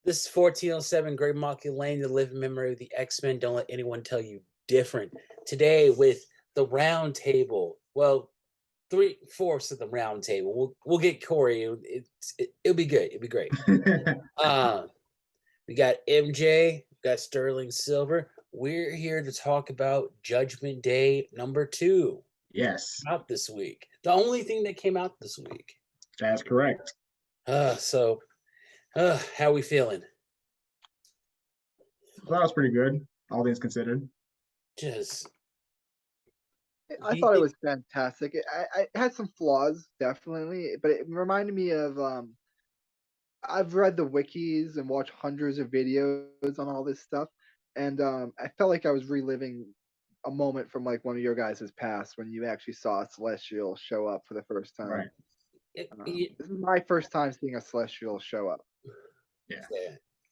This is 1407 Great Monkey Lane, the living memory of the X-Men. Don't let anyone tell you different. Today with the round table. Well, 3/4 of the round table. We'll get Corey. It'll be good. It'll be great. We got MJ, we got Sterling Silver. We're here to talk about Judgment Day #2. Yes, Out this week. The only thing that came out this week. that's correct. How we feeling? Well, that was pretty good, all things considered. Just I thought it was fantastic. It had some flaws, definitely, but it reminded me of I've read the wikis and watched hundreds of videos on all this stuff, and I felt like I was reliving a moment from like one of your guys' past when you actually saw a Celestial show up for the first time. Right. This is my first time seeing a Celestial show up. Yeah,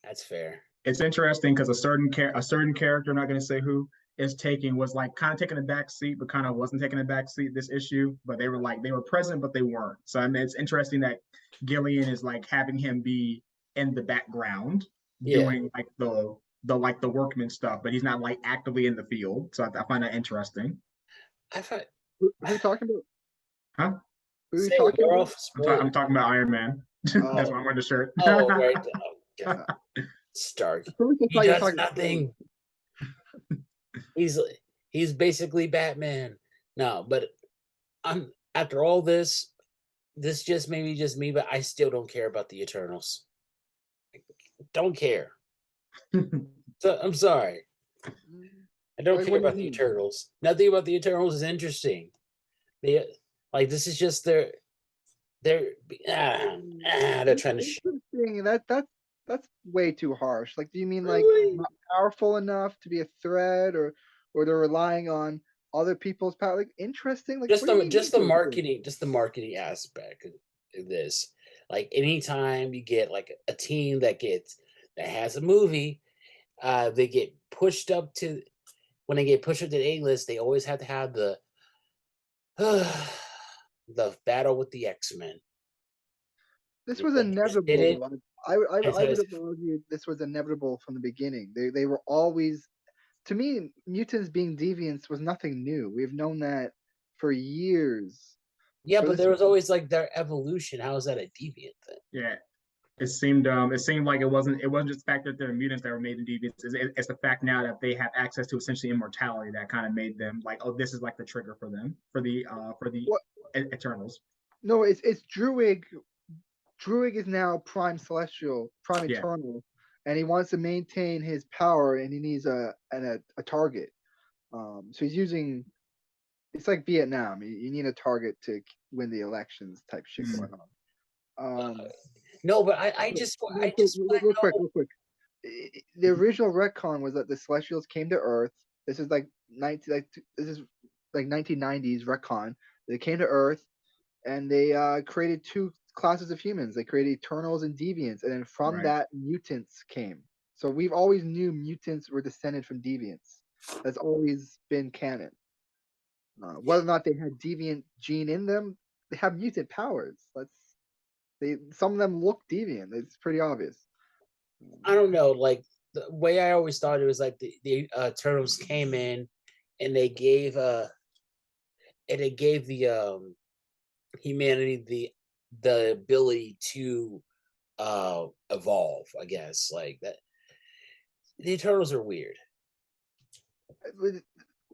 that's fair. It's interesting because a certain character, I'm not going to say who, was like kind of taking a back seat, but kind of wasn't taking a back seat this issue. But they were present, but they weren't. So I mean, it's interesting that Gillian is like having him be in the background doing like the workman stuff, but he's not like actively in the field. So I find that interesting. Who are you talking about? Huh? Who are you talking about? I'm talking about Iron Man. That's why I'm wearing the shirt. Oh, right. Oh, Stark. He does nothing. He's basically Batman. No, but after all this just maybe just me, but I still don't care about the Eternals. Don't care. So I'm sorry. I don't care about the Eternals. Nothing about the Eternals is interesting. This is just they're trying to. That's way too harsh. Like, do you mean like Really? not powerful enough to be a threat, or they're relying on other people's power? Like, interesting. Like, just the marketing aspect of this. Like, anytime you get like a team that has a movie, they get pushed up to when they get pushed up to the A-list, they always have to have the battle with the X-Men. This was inevitable. I would have argued this was inevitable from the beginning. They were always, to me, mutants being deviants was nothing new. We've known that for years. Yeah, but there was always like their evolution. How is that a deviant thing? Yeah, it seemed like it wasn't just the fact that they're mutants that were made in deviants. It's the fact now that they have access to essentially immortality that kind of made them like, oh, this is like the trigger for them for the Eternals. No, it's Druig. Druig is now Prime Celestial, Prime Eternal, and he wants to maintain his power, and he needs a target. So he's using. It's like Vietnam. You need a target to win the elections, type shit going on. No, but I just real quick. The original retcon was that the Celestials came to Earth. This is like 1990s retcon. They came to Earth, and they created two classes of humans. They created Eternals and Deviants, and then from that, mutants came. So we've always knew mutants were descended from Deviants. That's always been canon. Whether or not they had Deviant gene in them, they have mutant powers. Some of them look deviant. It's pretty obvious. I don't know. Like, the way I always thought it was like the Eternals came in, and they gave the humanity the ability to evolve, I guess. Like that. The Eternals are weird.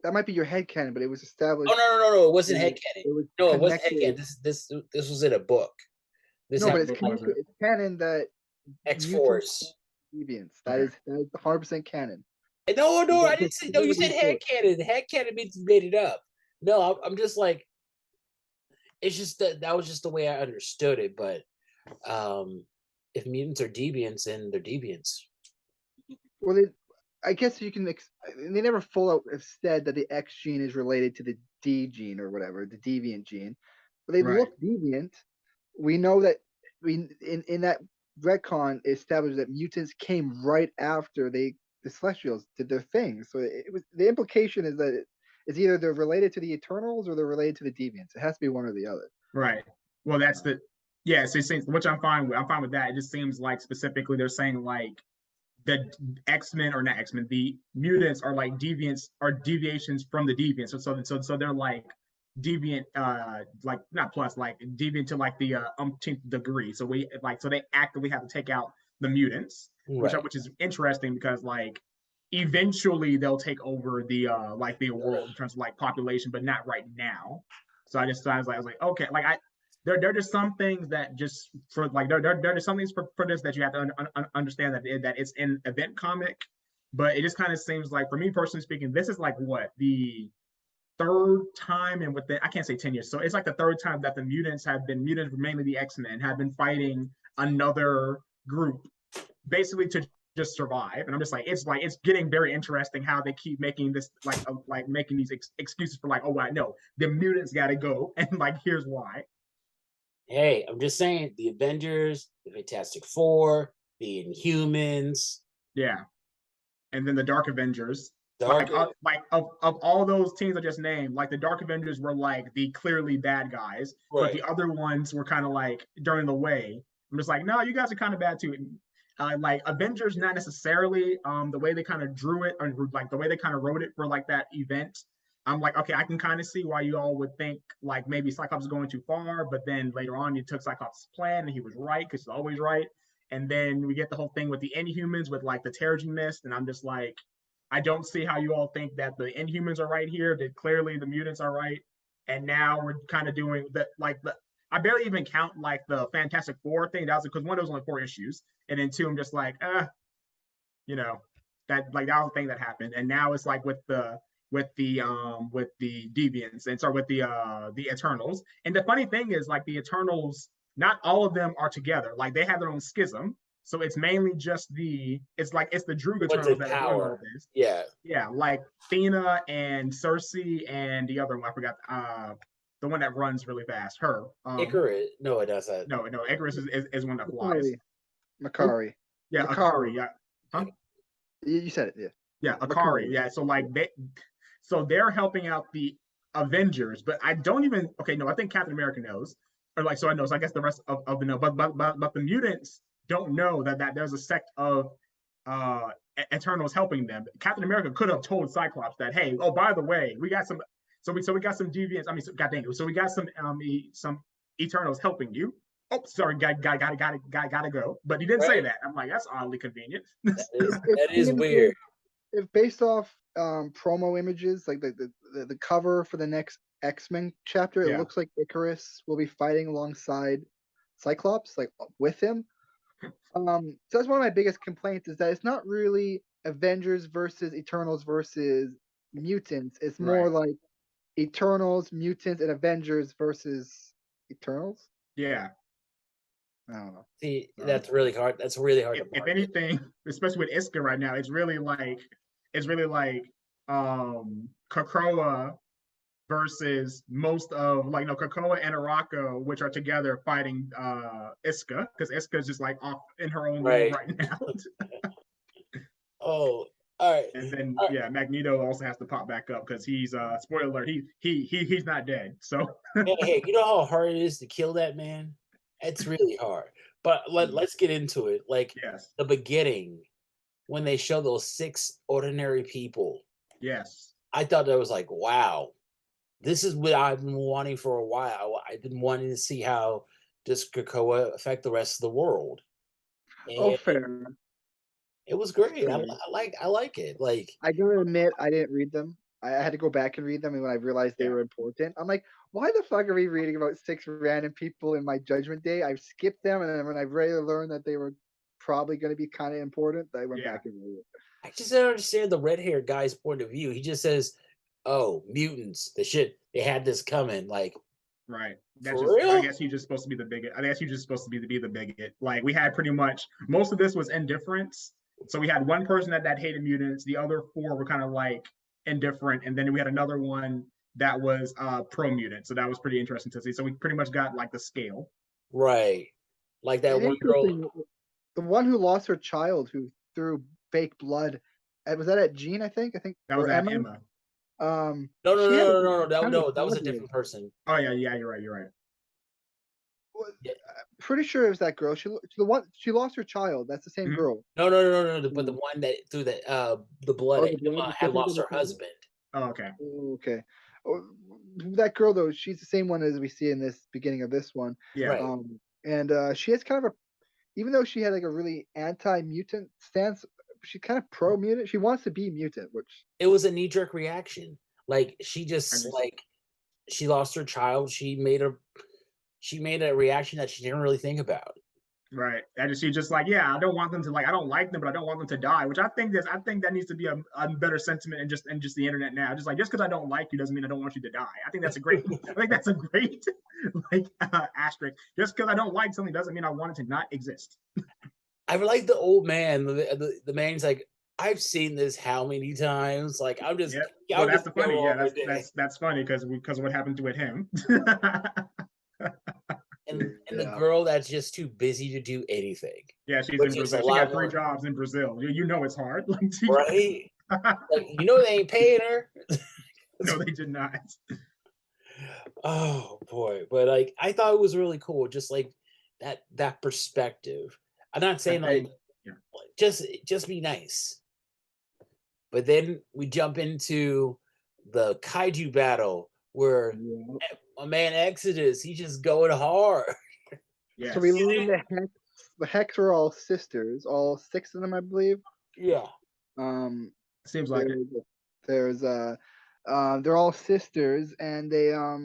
That might be your headcanon, but it was established. Oh no! It wasn't headcanon. It wasn't headcanon. This was in a book. It's canon that X-Force deviants. That is 100% canon. No, I didn't say. No, you said headcanon. Headcanon means you made it up. No, I'm just like. It's just that was just the way I understood it. But if mutants are deviants, then they're deviants. Well, I guess you can. They never full out have said that the X gene is related to the D gene or whatever, the deviant gene, but they look deviant. We know that in that retcon established that mutants came right after the Celestials did their thing. So the implication is that it's either they're related to the Eternals or they're related to the Deviants. It has to be one or the other. Right. Well, that's Yeah, so it seems, which I'm fine with. I'm fine with that. It just seems like specifically they're saying like the X-Men or not X-Men, the mutants are like deviants or deviations from the deviants. So they're like deviant, like not plus, like deviant to like the umpteenth degree. So we like so they actively have to take out the mutants, Right. which is interesting because like eventually they'll take over the like the world in terms of like population, but not right now. So I was like okay, like I there are just some things that just for like there are some things for this that you have to understand that it's an event comic, but it just kind of seems like for me personally speaking, this is like what the third time and within I can't say 10 years, so it's like the third time that the mutants, mainly the X-Men, have been fighting another group basically to just survive. And I'm just like it's getting very interesting how they keep making this like making these excuses for like, oh I know the mutants got to go and like here's why. Hey, I'm just saying, the Avengers, the Fantastic Four, the Inhumans, Yeah, and then the Dark Avengers. Dark. Like of all those teams I just named, like the Dark Avengers were like the clearly bad guys, but Right. the other ones were kind of like during the way. I'm just like, no, you guys are kind of bad too. Like Avengers, not necessarily. The way they kind of drew it, or like the way they kind of wrote it for like that event. I'm like, okay, I can kind of see why you all would think like maybe Cyclops is going too far, but then later on you took Cyclops' plan and he was right because he's always right. And then we get the whole thing with the Inhumans with like the Terrigen Mist, and I'm just like, I don't see how you all think that the Inhumans are right here. That clearly the mutants are right, and now we're kind of doing that. Like the I barely even count like the Fantastic Four thing. That was because one, it was only 4 issues, and then two, I'm just like, you know, that like that was the thing that happened, and now it's like with the deviants and sorry with the Eternals. And the funny thing is like the Eternals, not all of them are together. Like they have their own schism. So it's mainly just it's the Droog What's Eternals in that are doing all power? this. Yeah. Yeah, like Thena and Cersei and the other one, I forgot the one that runs really fast. Her. Icarus. No, it doesn't. No, Icarus is one that flies. Makari. Yeah, Akari. Yeah. Huh? You said it, yeah. Yeah, Akari. Yeah. So like they're helping out the Avengers, but I don't even okay, no, I think Captain America knows. Or like so I know, so I guess the rest of the know, but the mutants don't know that there's a sect of Eternals helping them. Captain America could have told Cyclops that, hey, oh by the way, we got some we got some deviants. I mean, God dang it. So we got some Eternals helping you. Oh, sorry, gotta go. But he didn't say Right. that. I'm like, that's oddly convenient. That is weird. If based off promo images, like the cover for the next X-Men chapter, Yeah. it looks like Icarus will be fighting alongside Cyclops, like with him. So that's one of my biggest complaints is that it's not really Avengers versus Eternals versus mutants. It's more Right. like Eternals, mutants, and Avengers versus Eternals. Yeah. I don't know. See, that's really hard. That's really hard to If market. anything, especially with Iska right now, it's really like Krakoa versus most of like Krakoa and Arako, which are together fighting Iska, because Iska is just like off in her own world right now. Oh, all right. And then yeah, Magneto also has to pop back up because he's spoiler alert, he's not dead. So hey, you know how hard it is to kill that man? It's really hard. But let's get into it. Like yes, the beginning, when they show those 6 ordinary people, yes, I thought that was like, wow, this is what I've been wanting for a while. I've been wanting to see how does Krakoa affect the rest of the world. Oh, And fair. it was great. Fair. I like it. Like I gotta admit, I didn't read them. I had to go back and read them, and when I realized they were important, I'm like, why the fuck are we reading about 6 random people in my Judgment Day? I've skipped them, and then when I really learned that they were probably going to be kind of important, I went back and read it. I just don't understand the red-haired guy's point of view. He just says, "Oh, mutants! They had this coming." Like, right. That's for real? I guess he's just supposed to be the bigot. I guess he's just supposed to be the bigot. Like we had pretty much most of this was indifference. So we had one person that hated mutants. The other 4 were kind of like indifferent, and then we had another one that was pro mutant. So that was pretty interesting to see. So we pretty much got like the scale. Right. Like that one girl. The one who lost her child who threw fake blood. Was that at Jean? I think that was at Emma. No, that was a different person. Oh yeah, you're right. Yeah. pretty sure it was that girl. She lost her child. That's the same Mhm. girl. No. But the one that through the blood Oh, the blood was had different lost than her the father? husband. Oh, okay. Oh, okay. Oh, that girl though, she's the same one as we see in this beginning of this one. Yeah. Right. And she has kind of a, even though she had like a really anti-mutant stance, she's kind of pro-mutant. She wants to be mutant, which It was a knee-jerk reaction. Like she just just- like she lost her child. She made a reaction that she didn't really think about. Right. She's just like, yeah, I don't want them to like, I don't like them, but I don't want them to die. Which I think that needs to be a better sentiment in just the internet now. Just because I don't like you doesn't mean I don't want you to die. I think that's a great like asterisk. Just because I don't like something doesn't mean I want it to not exist. I like the old man. The man's like, I've seen this how many times? Like I'm just Well, that's the funny. Yeah, that's funny because what happened with him. And the girl that's just too busy to do anything. Yeah, she's in Brazil. She got 3 jobs in Brazil. You know it's hard. Right? Like, they ain't paying her. No, they did not. Oh boy. But like I thought it was really cool, just like that perspective. I'm not saying just be nice. But then we jump into the kaiju battle where my man Exodus, he's just going hard. Yes. So we learned the Hex are all sisters, all 6 of them, I believe. Yeah. Seems like they're all sisters, and they are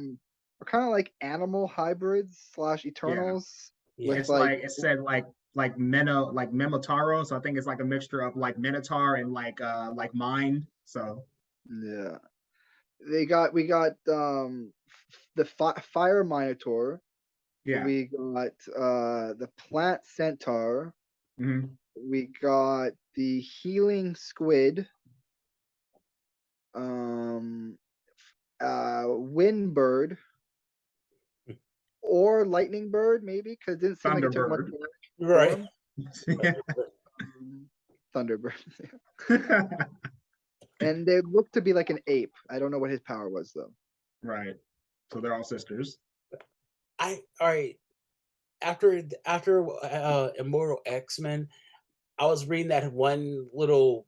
kind of like animal hybrids / Eternals. Yeah. It's like it said like Memotaro, so I think it's like a mixture of like Minotaur and like Mind. So yeah, we got the Fire Minotaur. Yeah, we got the Plant Centaur. Mm-hmm. We got the Healing Squid. Windbird. Or Lightning Bird, maybe, because it didn't seem like it took much. Right. Thunderbird. And they look to be like an ape. I don't know what his power was though. Right. So they're all sisters. All right. After Immortal X-Men, I was reading that one little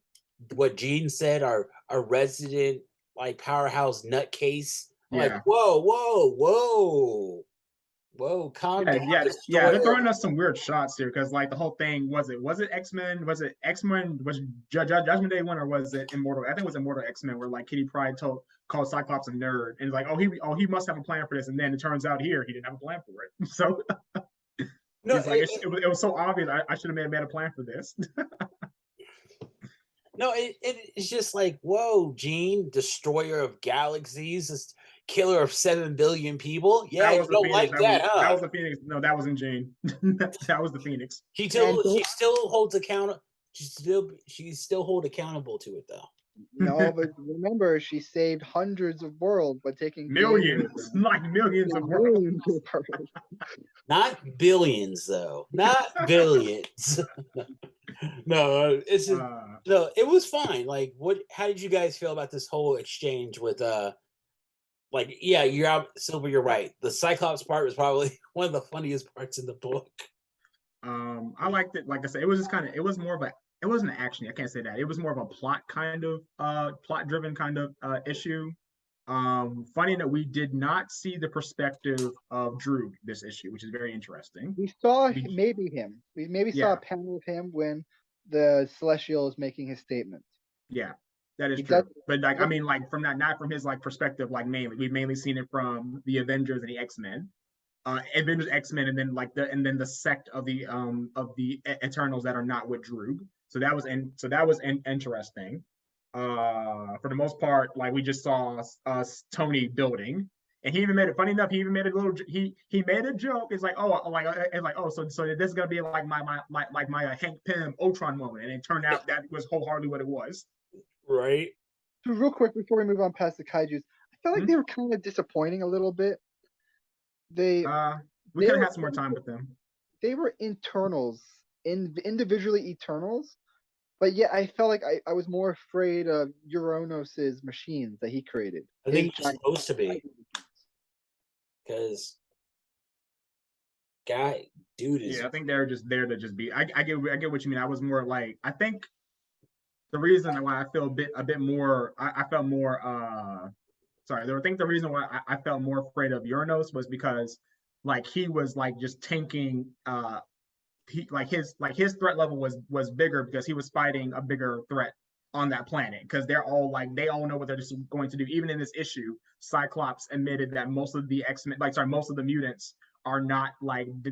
what Gene said, our resident like powerhouse nutcase. Like, whoa, calm down. Yeah, they're throwing us some weird shots here because like the whole thing was it X-Men? Was it X-Men? Was Judgment Day 1 or was it Immortal? I think it was Immortal X-Men where like Kitty Pryde called Cyclops a nerd and it's like, he must have a plan for this, and then it turns out he didn't have a plan for it. So no, it's like it was so obvious. I should have made a plan for this. No, it's just like, whoa, Gene, destroyer of galaxies, killer of 7 billion people. Yeah, you don't like that, huh? That was the Phoenix. No, that wasn't Gene. That was the Phoenix. She still holds account. She still hold accountable to it though. No, but remember, she saved hundreds of worlds by taking millions, like millions of worlds. Not billions, though. Not billions. No, it's just, no. It was fine. Like, how did you guys feel about this whole exchange with like, yeah, you're out, Silver. You're right. The Cyclops part was probably one of the funniest parts in the book. I liked it. Like I said, it was just kind of. It was more of a. It wasn't action. I can't say that. It was more of a plot driven kind of issue. Funny that we did not see the perspective of Droog this issue, which is very interesting. We saw maybe him. We maybe saw a panel of him when the Celestial is making his statement. Yeah, that is true. But like, I mean, like from that, not from his like perspective, like mainly we've mainly seen it from the Avengers and the X-Men. Avengers, X-Men, and then the sect of the Eternals that are not with Droog. So that was interesting. For the most part, like we just saw Tony building, and he even made it. Funny enough, he even made a little. He made a joke. It's like, so this is gonna be like my Hank Pym Ultron moment, and it turned out that was wholeheartedly what it was. Right. So real quick before we move on past the kaijus, I felt like they were kind of disappointing a little bit. We could have had some more time with them. They were Eternals, individually Eternals, but yet I felt like I was more afraid of Uranus's machines that he created. I think it's supposed to be, because dude is. Yeah, I think they're just there to just be. I get what you mean. I was more like, I think the reason why I feel a bit more, I felt more sorry. I think the reason why I felt more afraid of Uranus was because like he was like just tanking his threat level was bigger because he was fighting a bigger threat on that planet because they're all like they all know what they're just going to do. Even in this issue, Cyclops admitted that most of the X-Men, most of the mutants are not like they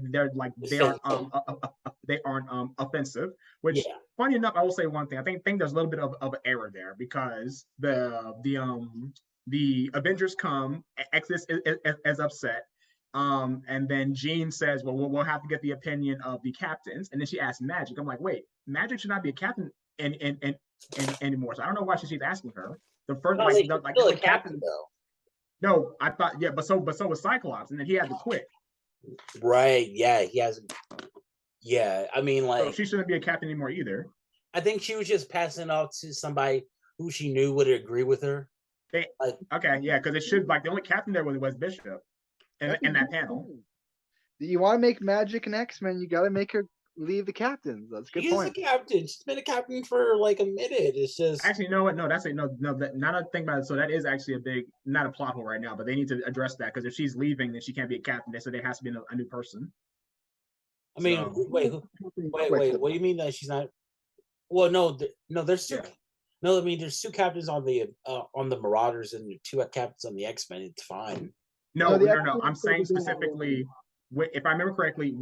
aren't offensive. Which Yeah. funny enough, I will say one thing. I think there's a little bit of an error there because the Avengers come, X is upset. And then Jean says, "Well, we'll have to get the opinion of the captains." And then she asks Magic. I'm like, "Wait, Magic should not be a captain in anymore." So I don't know why she's asking her. The first, No, like, still a the captain though. No, I thought, yeah, but so was Cyclops, and then he had to quit. Right? Yeah, he has. Yeah, I mean, So like, she shouldn't be a captain anymore either. I think she was just passing off to somebody who she knew would agree with her. Okay, yeah, because it should like the only captain there was Bishop, in that panel. You want to make Magic an X-Men, you got to make her leave the captains. That's a good point. She's a captain. She's been a captain for like a minute. It's just actually, you know what? No, that's no. Not a thing about it. So that is actually a big, not a plot hole right now, but they need to address that because if she's leaving, then she can't be a captain. They said there has to be a new person. I mean, so, wait. What do you mean that she's not? Well, no, there's two. Yeah. No, I mean, there's two captains on the Marauders and two captains on the X-Men. It's fine. No. I'm saying specifically, if I remember correctly,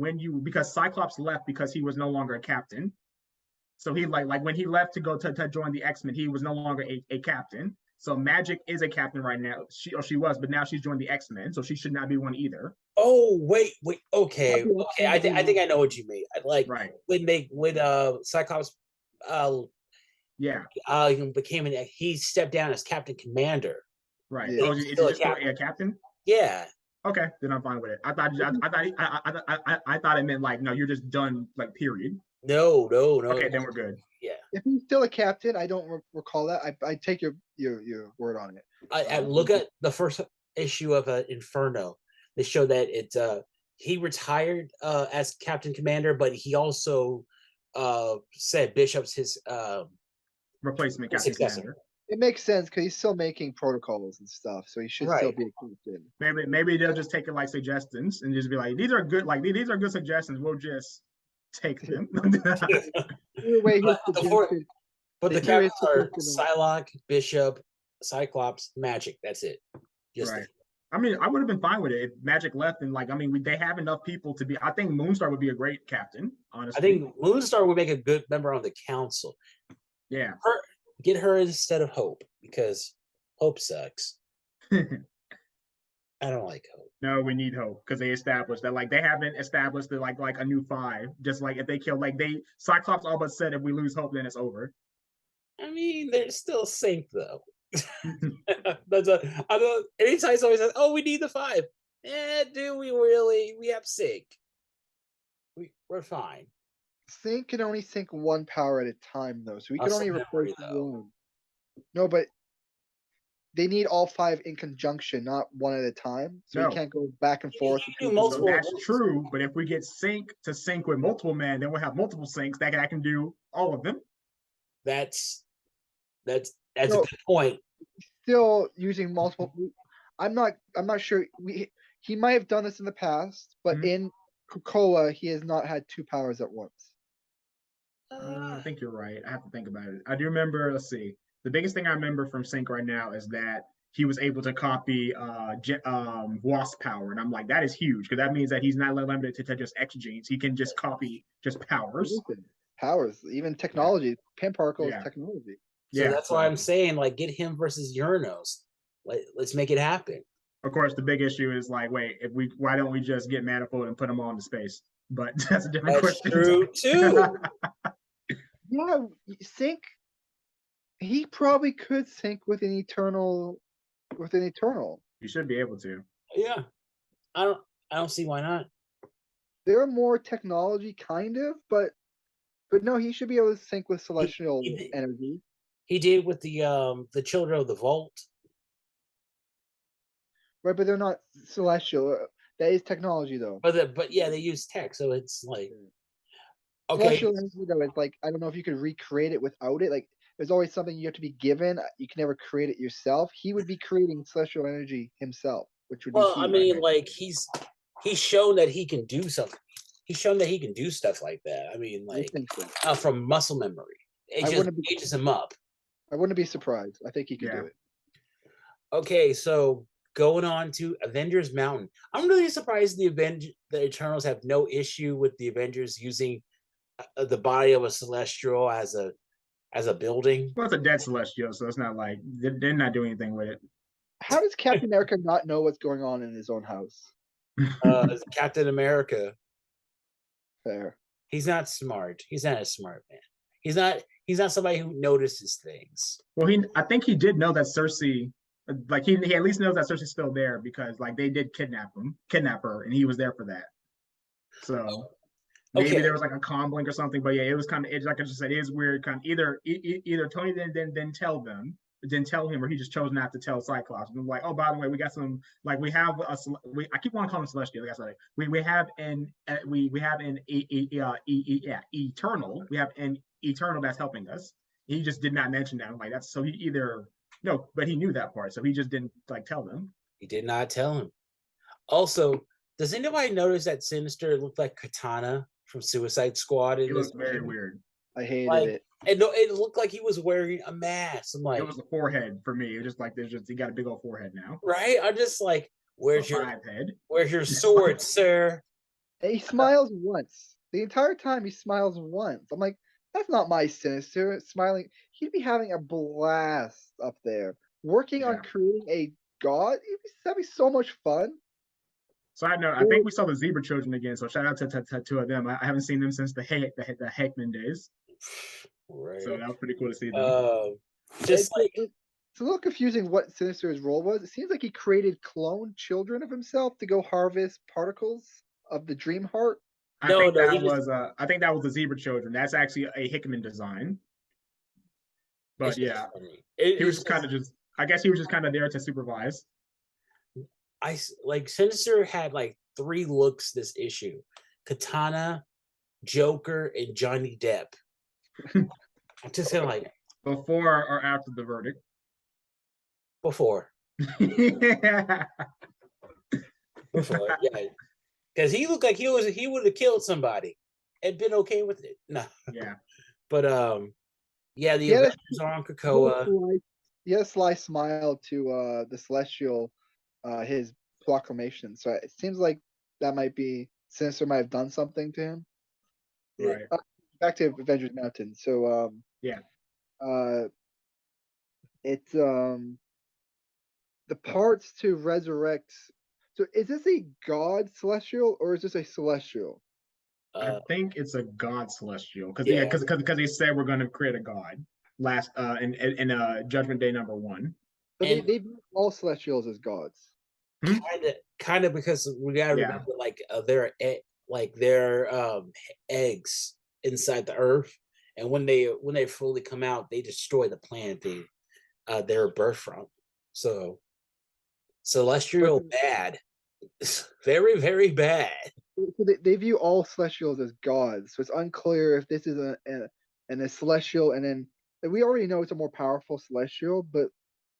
because Cyclops left because he was no longer a captain. So he like when he left to go to join the X-Men, he was no longer a captain. So Magic is a captain right now. She was, but now she's joined the X-Men, so she should not be one either. Oh wait, okay. I think I know what you mean. Like right. when Cyclops became he stepped down as Captain Commander. Right. Yeah. Oh, is he just still a captain? Yeah. Okay, then I'm fine with it. I thought it meant like, no, you're just done, like, period. No. Okay, then we're good. Yeah. If he's still a captain, I don't recall that. I take your word on it. I look at the first issue of Inferno. They show that he retired as Captain Commander, but he also said Bishop's his replacement Captain Commander. It makes sense because he's still making protocols and stuff, so he should still be a captain. Maybe they'll just take it like suggestions and just be like, these are good suggestions. We'll just take them. But the captains are Psylocke, Bishop, Cyclops, Magic. That's it. Right. I mean, I would have been fine with it if Magic left and they have enough people to be. I think Moonstar would be a great captain. Honestly, I think Moonstar would make a good member on the council. Yeah. Get her instead of Hope because Hope sucks. I don't like Hope. No, we need Hope because they established that they haven't established that like a new 5. Just like if they kill Cyclops all but said if we lose Hope then it's over. I mean, they're still Sync though. Anytime somebody says, "Oh, we need the 5," do we really? We have Sync. We're fine. Sync can only sync one power at a time, though, so we can only replace one. No, but they need all 5 in conjunction, not one at a time. So we can't go back and forth. So that's true, but if we get Sync to sync with multiple men, then we'll have multiple Syncs that can do all of them. That's a good point. Still using multiple. I'm not sure. He might have done this in the past, but in Krakoa, he has not had 2 powers at once. I think you're right. I have to think about it. I do remember, let's see. The biggest thing I remember from Sync right now is that he was able to copy Wasp power. And I'm like, that is huge because that means that he's not limited to just X genes. He can just copy just powers. Powers, even technology. Pin particle is technology. So that's why I'm saying, get him versus Uranus. Let's make it happen. Of course, the big issue is why don't we just get Manifold and put them all into space? But that's a different question. True too. Yeah, Sync. He probably could sync with an Eternal. You should be able to. Yeah, I don't see why not. They're more technology, kind of, but no, he should be able to sync with celestial energy. He did with the Children of the Vault. Right, but they're not celestial. That is technology, though. But yeah, they use tech, so it's like okay. Celestial energy, though, it's like I don't know if you could recreate it without it. Like there's always something you have to be given. You can never create it yourself. He would be creating celestial energy himself, which would be Well, key. I mean, like he's shown that he can do something. He's shown that he can do stuff like that. I mean, I like think so. from muscle memory, it I just wouldn't be. ages him up. I wouldn't be surprised. I think he could Yeah. do it. Okay, so going on to Avengers Mountain, I'm really surprised the Eternals have no issue with the Avengers using the body of a Celestial as a building. Well, it's a dead celestial, so it's not like they're not doing anything with it. How does Captain America not know what's going on in his own house? Captain America. Fair. He's not smart. He's not a smart man. He's not somebody who notices things. Well, I think he did know that Cersei, like he at least knows that Cersei's still there because like they did kidnap her, and he was there for that. So maybe there was like a comm link or something, but yeah, it was kind of like I just said, it is weird. Kind of either Tony didn't tell him, or he just chose not to tell Cyclops. And like, oh, by the way, we got some like we have I keep wanting to call him Celestial. Like I said, we have an Eternal. We have an Eternal that's helping us. He just did not mention that. I'm like that's so he either no, but he knew that part, so he just didn't like tell them. He did not tell him. Also, does anybody notice that Sinister looked like Katana from Suicide Squad? It was very weird. I hated it. And it looked like he was wearing a mask. I'm like, it was the forehead for me. It was just like he got a big old forehead now. Right? I'm just like, where's your head? Where's your sword, sir? And he smiles once. The entire time he smiles once. I'm like, that's not my Sinister smiling. He'd be having a blast up there, working on creating a god. That'd be so much fun. Side note, I think we saw the Zebra Children again, so shout out to two of them. I haven't seen them since the Heckman days. Right. So that was pretty cool to see them. It's a little confusing what Sinister's role was. It seems like he created clone children of himself to go harvest particles of the Dream Heart. I think that was the Zebra Children. That's actually a Hickman design. But yeah, he was I guess he was just kind of there to supervise. Sinister had like 3 looks this issue: Katana, Joker, and Johnny Depp. I'm just kind of like before or after the verdict. Before. Yeah. Before, yeah. Because he looked like he would have killed somebody and been okay with it. No. Yeah. But yeah, the Avengers are on Krakoa. He had a sly smile to the Celestial, his proclamation. So it seems like that might be Sinister might have done something to him. Right. Back to Avengers Mountain. So yeah. It's the parts to resurrect. So is this a god celestial or is this a celestial? I think it's a god celestial because they said we're going to create a god last in Judgment Day #1. But they view all celestials as gods. Kind of because we gotta remember their eggs inside the earth, and when they fully come out, they destroy the planet they're birthed from. So celestial bad, very very bad. So they view all celestials as gods. So it's unclear if this is a celestial, and then we already know it's a more powerful celestial, but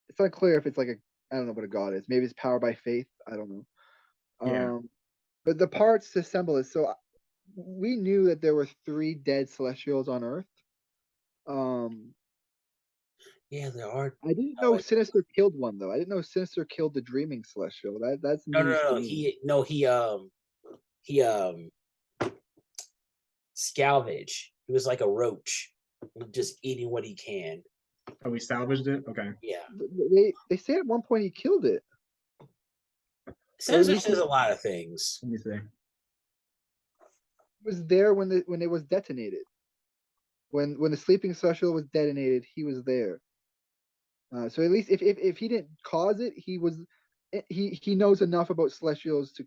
it's unclear if it's like I don't know what a god is. Maybe it's powered by faith. I don't know. Yeah. But the parts to assemble it. So we knew that there were 3 dead celestials on Earth. Yeah, there are. I didn't know Sinister killed one though. I didn't know Sinister killed the Dreaming Celestial. That's no. He salvage. He was like a roach, just eating what he can. Oh, we salvaged it? Okay. Yeah. They say at one point he killed it. Sinister says a lot of things. Let me see. He was there when it was detonated. When the sleeping celestial was detonated, he was there. So at least if he didn't cause it, he knows enough about celestials to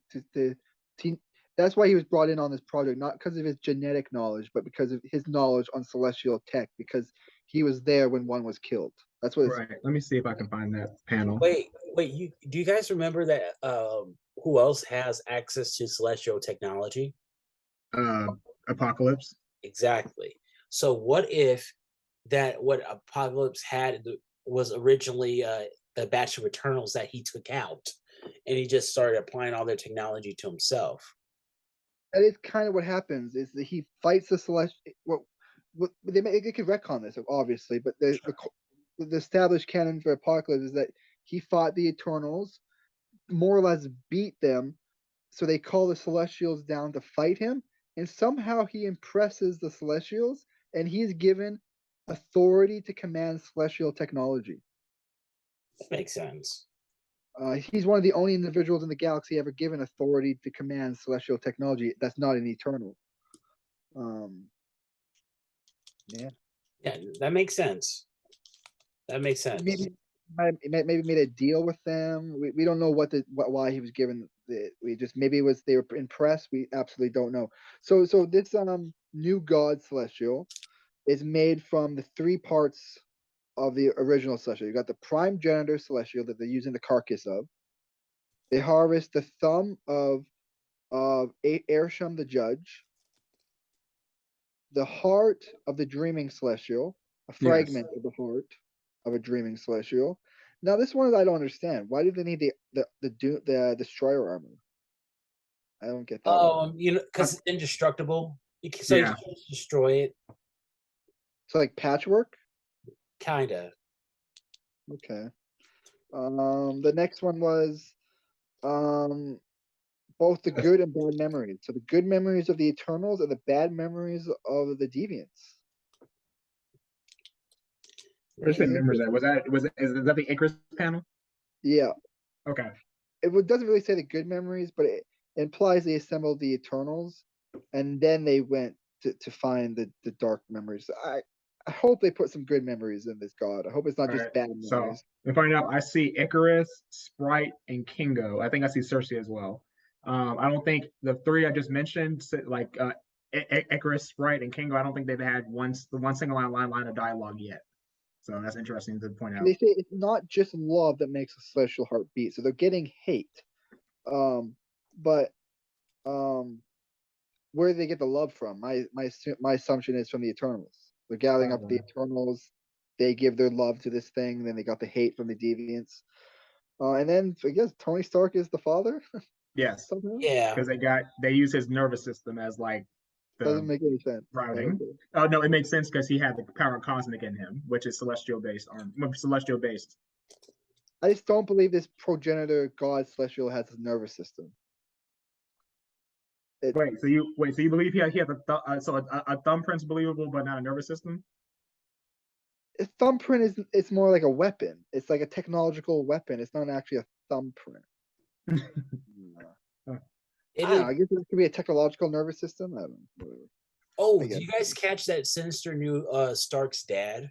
that's why he was brought in on this project, not because of his genetic knowledge, but because of his knowledge on celestial tech, because he was there when one was killed. That's what it's Right. Let me see if I can find that panel. Wait, do you guys remember that who else has access to celestial technology? Apocalypse. Exactly. So what if what Apocalypse had was originally the batch of Eternals that he took out, and he just started applying all their technology to himself? that is kind of what happens. Is that he fights the celestial? What they could retcon this obviously, but the established canon for Apocalypse is that he fought the Eternals, more or less beat them, so they call the Celestials down to fight him, and somehow he impresses the Celestials, and he is given authority to command celestial technology. That makes sense. He's one of the only individuals in the galaxy ever given authority to command celestial technology that's not an Eternal. Yeah. Yeah, that makes sense. That makes sense. Maybe made a deal with them. We don't know why he was given the. We just maybe it was they were impressed. We absolutely don't know. So this new god celestial is made from the three parts of the original celestial. You got the prime genitor celestial that they're using the carcass of. They harvest the thumb of Airsham the judge, the heart of the dreaming celestial, a fragment of the heart of a dreaming celestial. Now this one I don't understand. Why do they need the destroyer armor? I don't get that. Because it's indestructible. You can just destroy it. So like patchwork? Kinda. Okay. The next one was both the good and bad memories. So the good memories of the Eternals and the bad memories of the Deviants. Where's the members at? Is that the Icarus panel? Yeah. Okay. It doesn't really say the good memories, but it implies they assembled the Eternals, and then they went to find the dark memories. I hope they put some good memories in this god. I hope it's not just bad memories. So to find out, I see Icarus, Sprite, and Kingo. I think I see Cersei as well. I don't think the three I just mentioned, like Icarus, Sprite, and Kingo, I don't think they've had one single line of dialogue yet. So that's interesting to point out. They say it's not just love that makes a celestial heart beat. So they're getting hate. But where do they get the love from? My assumption is from the Eternals. They're gathering up the Eternals. They give their love to this thing. Then they got the hate from the Deviants. And then I guess Tony Stark is the father. Yes. Yeah. Because they use his nervous system as like doesn't make any sense. Routing. Oh no, it makes sense because he had the power cosmic in him, which is celestial based. I just don't believe this progenitor god celestial has a nervous system. So you believe he has a thumbprint's believable, but not a nervous system? A thumbprint it's more like a weapon. It's like a technological weapon. It's not actually a thumbprint. I guess it could be a technological nervous system. I don't know. Oh, did you guys catch that sinister new Stark's dad?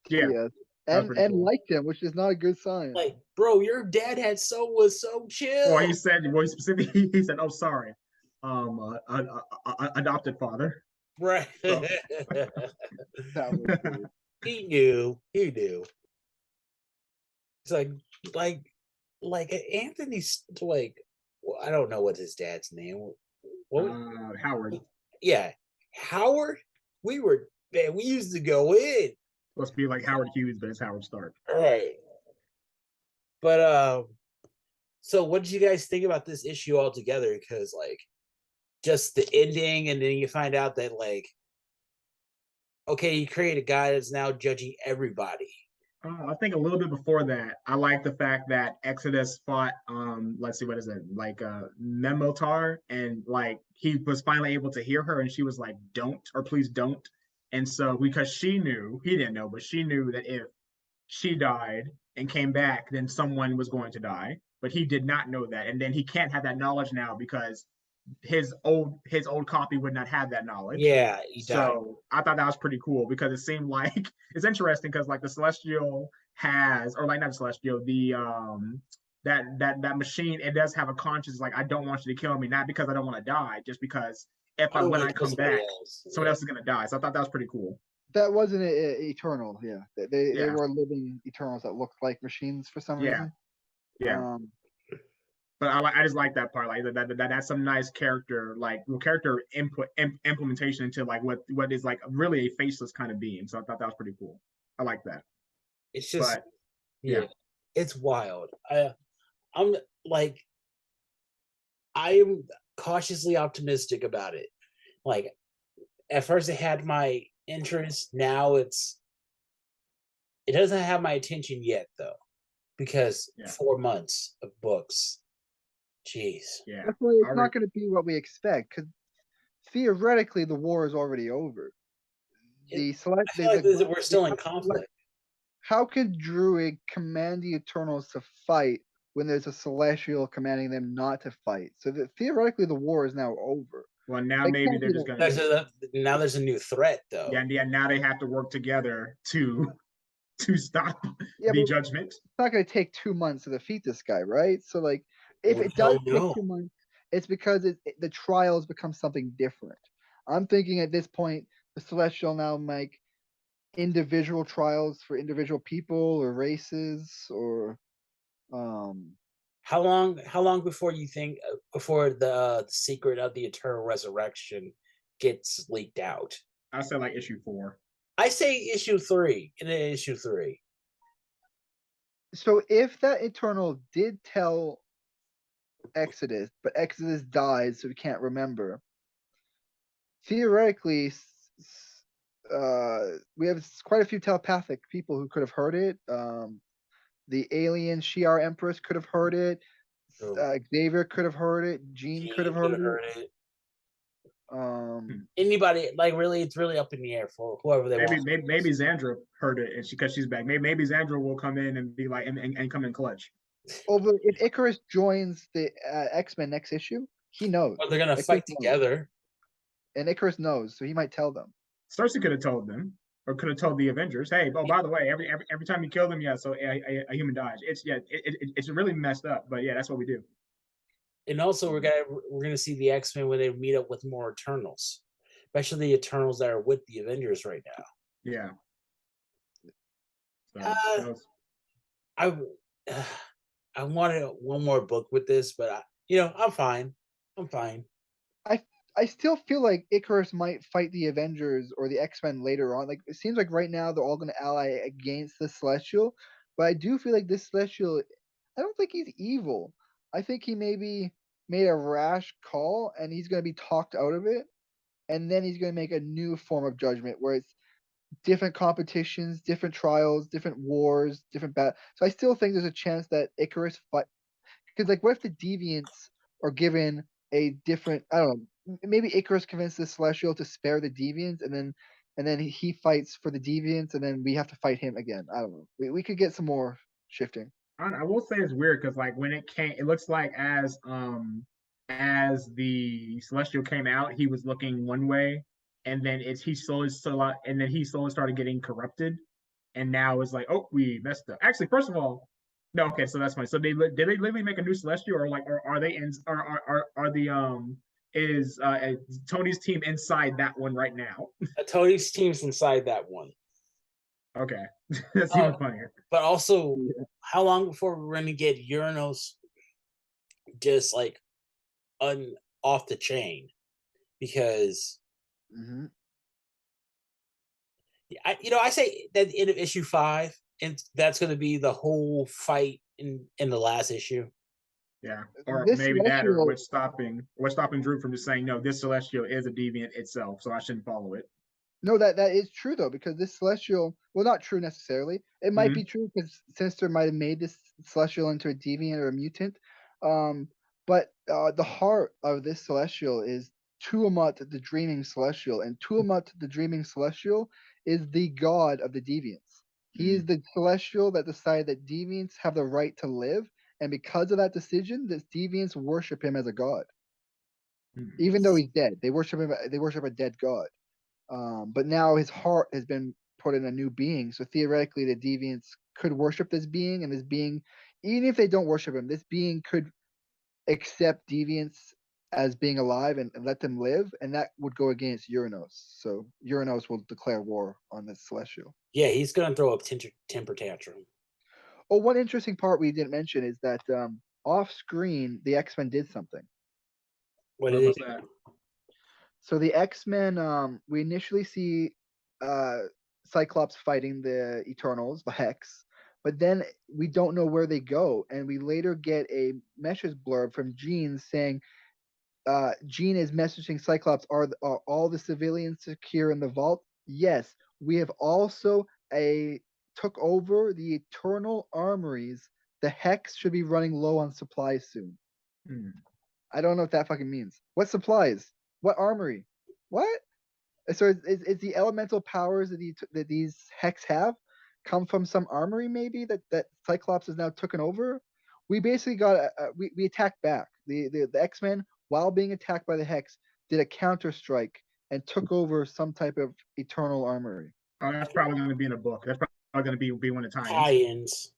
Yeah. And cool. Liked him, which is not a good sign. Like, bro, your dad was so chill. Well, he specifically he said, "Oh, sorry, adopted father." Right. So. That was cool. He knew. It's like Anthony's like, well, I don't know what his dad's name. Howard. Yeah, Howard. We used to go in. Must be like Howard Hughes, but it's Howard Stark. Right. But so what did you guys think about this issue altogether? Because like, just the ending, and then you find out that like, okay, you create a guy that's now judging everybody. I think a little bit before that, I like the fact that Exodus fought, let's see, what is it, like Memotar, and like he was finally able to hear her, and she was like, "Don't," or "Please don't." And so because she knew, he didn't know, but she knew that if she died and came back, then someone was going to die. But he did not know that, and then he can't have that knowledge now because his old copy would not have that knowledge. Yeah, so I thought that was pretty cool because it seemed like it's interesting because like the Celestial has, or like not the Celestial, the that machine, it does have a conscience. Like, I don't want you to kill me, not because I don't want to die, just because when I come back, someone else is gonna die. So I thought that was pretty cool. That wasn't eternal. Yeah, they Yeah. were living Eternals that looked like machines for some Yeah. reason. Yeah. But I just like that part, like that's some nice character, like character implementation into like what is like really a faceless kind of being. So I thought that was pretty cool. I like that. It's just, But yeah, it's wild. I'm like, I am cautiously optimistic about it. Like, at first it had my interest. Now it doesn't have my attention yet, though, because 4 months of books. Jeez. Yeah. That's why it's not going to be what we expect, because theoretically the war is already over. I feel like we're still in conflict. How could Druid command the Eternals to fight when there's a Celestial commanding them not to fight? So that theoretically the war is now over. Well, now maybe they're just gonna. Now there's a new threat, though. Yeah. Now they have to work together to stop the judgment. It's not going to take 2 months to defeat this guy, right? So like, if it does take 2 months, it's because the trials become something different. I'm thinking at this point the Celestial now make individual trials for individual people or races, or how long before you think before the secret of the eternal resurrection gets leaked out? I said like issue 4. I say issue 3. In issue 3. So if that Eternal did tell Exodus, but Exodus dies, so we can't remember, theoretically we have quite a few telepathic people who could have heard it. The alien Shi'ar Empress could have heard it. Xavier could have heard it. Jean could have heard it. Anybody, like, really, it's really up in the air for whoever they want. Maybe Xandra heard it, and because she's back. Maybe Xandra will come in and be like and come in clutch. Although if Icarus joins the X-Men next issue, he knows. Well, they're gonna fight together, and Icarus knows, so he might tell them. Cersei could have told them, or could have told the Avengers, "Hey, by the way, every time you kill them, so a human dies." It's really messed up, but yeah, that's what we do. And also, we're gonna see the X-Men when they meet up with more Eternals, especially the Eternals that are with the Avengers right now. Yeah. So, I wanted one more book with this, but I'm fine. I still feel like Icarus might fight the Avengers or the X-Men later on. Like, it seems like right now they're all going to ally against the Celestial, but I do feel like this Celestial, I don't think he's evil. I think he maybe made a rash call and he's going to be talked out of it, and then he's going to make a new form of judgment where it's different competitions, different trials, different wars, different battles. So I still think there's a chance that Icarus fight, because like, what if the Deviants are given a different, I don't know, maybe Icarus convinced the Celestial to spare the Deviants, and then he fights for the Deviants, and then we have to fight him again. I don't know. We could get some more shifting. I will say it's weird because like when it came, it looks like as the Celestial came out, he was looking one way, and then he slowly started getting corrupted, and now it's like, oh, we messed up. Actually, first of all, no, okay, so that's fine. So did they literally make a new Celestial, or are they in, are the is Tony's team inside that one right now? Tony's team's inside that one. Okay, that's even funnier. But also, how long before we're going to get Uranus just like off the chain? Because I say that in issue 5, and that's going to be the whole fight in the last issue. Yeah, or maybe that, or what's stopping Drew from just saying, no, this Celestial is a deviant itself, so I shouldn't follow it. No, that is true though, because this Celestial, well, not true necessarily. It might be true because Sinister might have made this Celestial into a deviant or a mutant. But the heart of this Celestial is Tuamut, the Dreaming Celestial, and Tuamut, the Dreaming Celestial, is the god of the Deviants. He is the Celestial that decided that Deviants have the right to live, and because of that decision, the Deviants worship him as a god. Even though he's dead, they worship him. They worship a dead god. But now his heart has been put in a new being. So theoretically, the Deviants could worship this being, and this being, even if they don't worship him, this being could accept Deviants as being alive and let them live, and that would go against Uranus. So Uranus will declare war on the celestial. Yeah, he's gonna throw a temper tantrum. Oh, one interesting part we didn't mention is that off screen the X-Men did something. What What did was it? that? So the X-Men, we initially see Cyclops fighting the Eternals, the Hex, but then we don't know where they go, and we later get a message blurb from Jean saying, Jean is messaging Cyclops, are all the civilians secure in the vault? Yes. We have also took over the Eternal Armories. The Hex should be running low on supplies soon. I don't know what that fucking means. What supplies? What armory? What? So is the elemental powers that these Hex have come from some armory maybe that Cyclops has now taken over? We basically got we attacked back. The X-Men, while being attacked by the Hex, did a counter strike and took over some type of Eternal armory. Oh, that's probably going to be in a book. That's probably going to be one of the tie-ins. Tie-ins.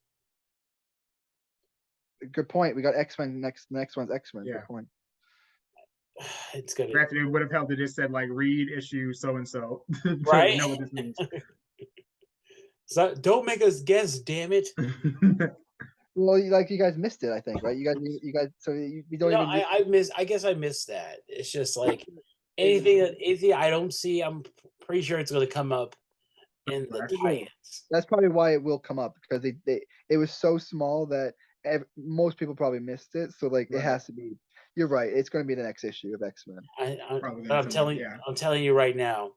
Good point. We got X-Men next. The next one's X-Men. Yeah. Good point. It's gonna. Granted, it would have helped if it said like read issue so and so. Right? We know what this means. So don't make us guess, damn it. Well, you guys missed it, I think, right? You guys. So you don't No, even. I guess I missed that. It's just like anything I don't see, I'm pretty sure it's going to come up in the tie-ins. That's probably why it will come up, because it was so small that most people probably missed it. So like it has to be. You're right. It's going to be the next issue of X-Men. I'm telling you right now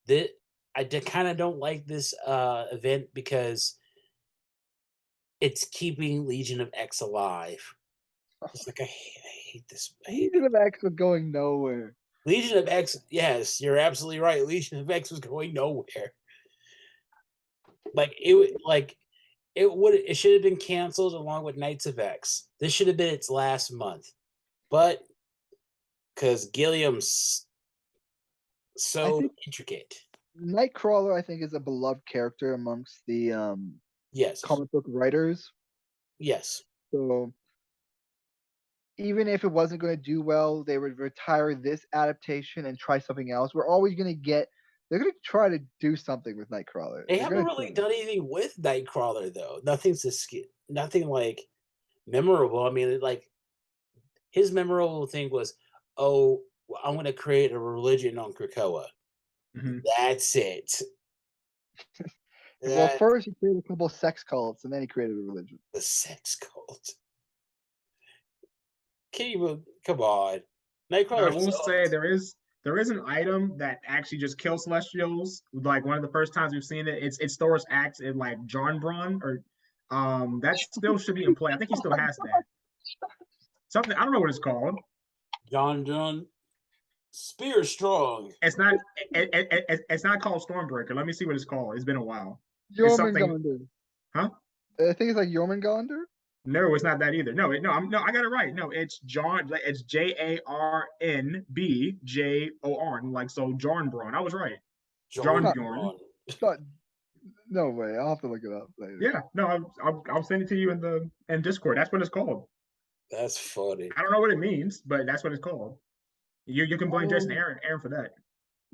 that I kind of don't like this event because it's keeping Legion of X alive. It's like I hate this. Legion of X was going nowhere. Legion of X, yes, you're absolutely right. Legion of X was going nowhere. It should have been canceled along with Knights of X. This should have been its last month, but because Gilliam's so intricate. Nightcrawler, I think, is a beloved character amongst the comic book writers. Yes. So even if it wasn't going to do well, they would retire this adaptation and try something else. We're always going to get. They're going to try to do something with Nightcrawler. They haven't really done anything with Nightcrawler though. Nothing like memorable. I mean, like his memorable thing was, "Oh, I'm going to create a religion on Krakoa." Mm-hmm. That's it. Well, first he created a couple of sex cults, and then he created a religion. The sex cult. Come on. Nightcrawler. I will say there is an item that actually just kills Celestials. Like one of the first times we've seen it, it's Thor's axe in like Jarl or that still should be in play. I think he still has that. Something I don't know what it's called. John. Spear strong. It's not called Stormbreaker. Let me see what it's called. It's been a while. Jormungandr. Huh? I think it's like Jormungandr. No, it's not that either. No, I got it right. No, it's John. It's JarnBjor. Like so, Jarnbron. I was right. Jarnbjorn. No way. I'll have to look it up later. Yeah, no, I'll send it to you in Discord. That's what it's called. That's funny. I don't know what it means, but that's what it's called. You can blame Jason Aaron for that.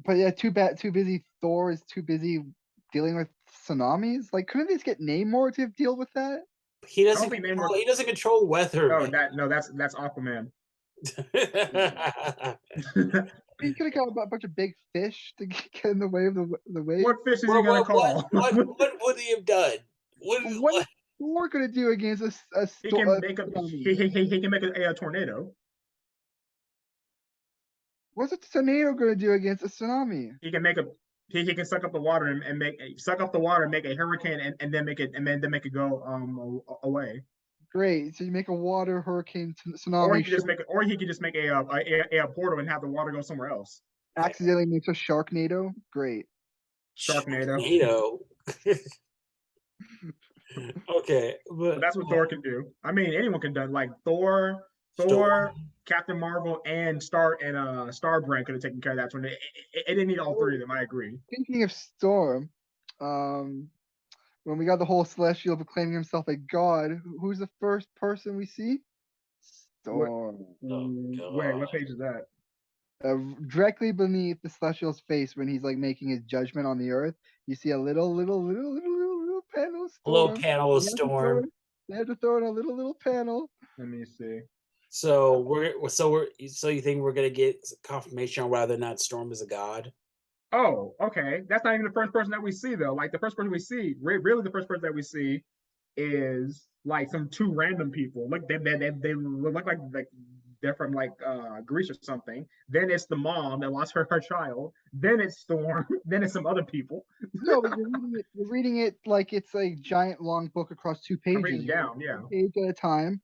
But yeah, too busy. Thor is too busy dealing with tsunamis. Like, couldn't they just get Namor to deal with that? He doesn't control weather. That's Aquaman. He could have got a bunch of big fish to get in the way of the wave. What fish is he gonna call? What would he have done? What is Thor gonna do against a he can make a tornado. What's a tornado gonna do against a tsunami? He can suck up the water and make a hurricane and then make it go away. Great. So you make a water hurricane tsunami. Or he could just make a portal and have the water go somewhere else. Accidentally makes a Sharknado. Great. Sharknado. Okay, but that's what Thor can do. I mean, anyone can do. Like Thor, Captain Marvel, and Starbrand could have taken care of that one. It didn't need all three of them. I agree. Speaking of Storm, when we got the whole Celestial proclaiming himself a god, who's the first person we see? Storm. Wait, what page is that? Directly beneath the Celestial's face, when he's like making his judgment on the earth, you see a little panel of Little Storm. panel of They have to throw Storm. in- They have to throw in a little panel. Let me see. So you think we're gonna get confirmation on whether or not Storm is a god? Oh, okay. That's not even the first person that we see though. Like the first person we see, really the first person that we see is like some two random people. Like they look like they're from like Greece or something. Then it's the mom that lost her child. Then it's Storm. Then it's some other people. No, but you're reading it like it's a giant long book across 2 pages. I'm reading down, yeah. One page at a time,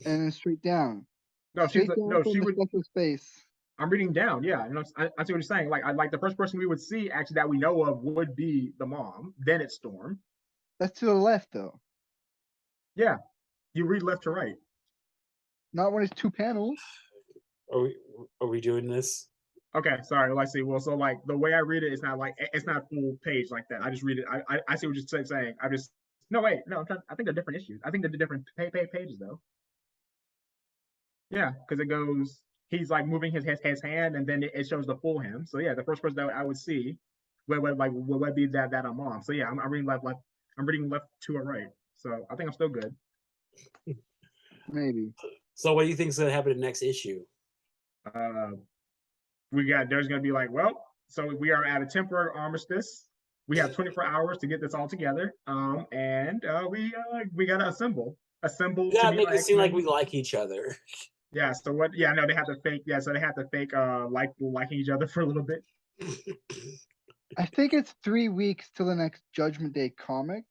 and then straight down. No, Straight down from the Celestial's face. I'm reading down, yeah. You know, I see what you're saying. Like the first person we would see actually that we know of would be the mom. Then it's Storm. That's to the left, though. Yeah, you read left to right. Not when it's 2 panels. Are we doing this? Okay, sorry. Let's see. Well, so like the way I read it is not like it's not full page like that. I just read it. I see what you're saying. I just no wait no. I think they're different issues. I think they're different pages though. Yeah, because it goes. He's like moving his hand, and then it shows the full him. So yeah, the first person that I would see would be that I'm on. So yeah, I'm reading left. I'm reading left to a right. So I think I'm still good. Maybe. So what do you think is gonna happen in the next issue? There's gonna be like, well, so we are at a temporary armistice. We have 24 hours to get this all together. And we gotta assemble. You gotta make it seem like we like each other. Yeah. So what? Yeah. No, they have to fake. Yeah. So they have to fake liking each other for a little bit. I think it's 3 weeks till the next Judgment Day comic,